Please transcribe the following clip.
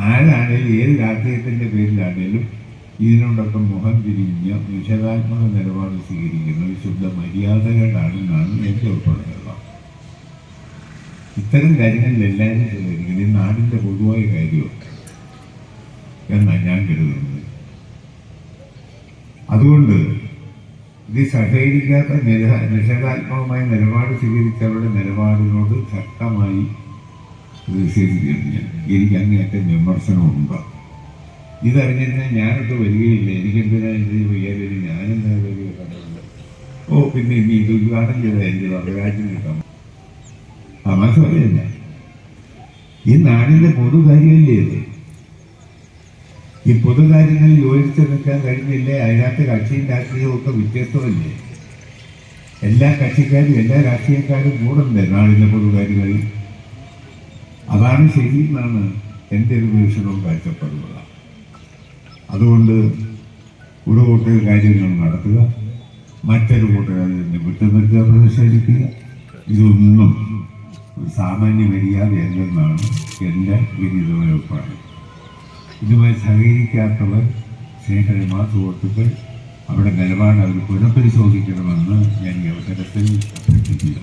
ആരാണേലും ഏത് രാഷ്ട്രീയത്തിൻ്റെ പേരിലാണേലും ഇതിനോടൊപ്പം മുഖം തിരിഞ്ഞ നിഷേധാത്മക നിലപാട് സ്വീകരിക്കുന്നത് ശുദ്ധ മര്യാദകളാണെന്നാണ് എൻ്റെ ഉൾപ്പെടുന്നത്. ഇത്തരം കാര്യങ്ങളിൽ എല്ലാവരും സഹകരിക്കുന്നത് നാടിൻ്റെ പൊതുവായ കാര്യമാണ് എന്നാണ് ഞാൻ കരുതുന്നത്. അതുകൊണ്ട് ഇത് സഹകരിക്കാത്ത നിഷേധാത്മകമായ നിലപാട് സ്വീകരിച്ചവരുടെ നിലപാടിനോട് ശക്തമായി പ്രതിഷേധിക്കുന്നു ഞാൻ. എനിക്ക് അങ്ങേയറ്റം വിമർശനമുണ്ട്. ഇതറിഞ്ഞിരുന്നാൽ ഞാനൊട്ട് വരികയില്ല. എനിക്കെന്തിനാ ഇത് വയ്യാതെ ഞാനെന്താ വലിയ കഥയുണ്ട്. പിന്നെ ഇനി ഇത് ഉദ്ഘാടനം ചെയ്താൽ എൻ്റെ അവകാശം കിട്ടാം. തമാശ പറയല്ല, ഈ നാടിൻ്റെ പൊതുകാര്യമല്ലേ ഇത്. ഈ പൊതുകാര്യങ്ങളിൽ യോജിച്ച് നിൽക്കാൻ കഴിഞ്ഞില്ലേ? അതിനകത്ത് കക്ഷിയും രാഷ്ട്രീയവും ഒക്കെ വ്യത്യസ്തമല്ലേ? എല്ലാ കക്ഷിക്കാരും എല്ലാ രാഷ്ട്രീയക്കാരും കൂടുണ്ടേ നാടിൻ്റെ പൊതുകാര്യങ്ങളിൽ? അതാണ് ശരി എന്നാണ് എൻ്റെ ഒരു വീക്ഷണവും കാഴ്ചപ്പാടുള്ളത്. അതുകൊണ്ട് ഒരു കൂട്ടർ കാര്യങ്ങൾ നടത്തുക, മറ്റൊരു കൂട്ടർ അതിൽ നിന്ന് വിട്ടുനിൽക്കുക, പ്രതിഷേധിക്കുക, ഇതൊന്നും സാമാന്യ മര്യാദയല്ലെന്നാണ് എൻ്റെ വിനീതമായ അഭിപ്രായം. ഇതുമായി സഹകരിക്കാത്തവർ സ്നേഹരമാ സുഹൃത്തുക്കൾ അവരുടെ നിലപാട് അവർ പുനഃപരിശോധിക്കണമെന്ന് ഞാൻ ഈ അവസരത്തിൽ അഭ്യർത്ഥിക്കുക.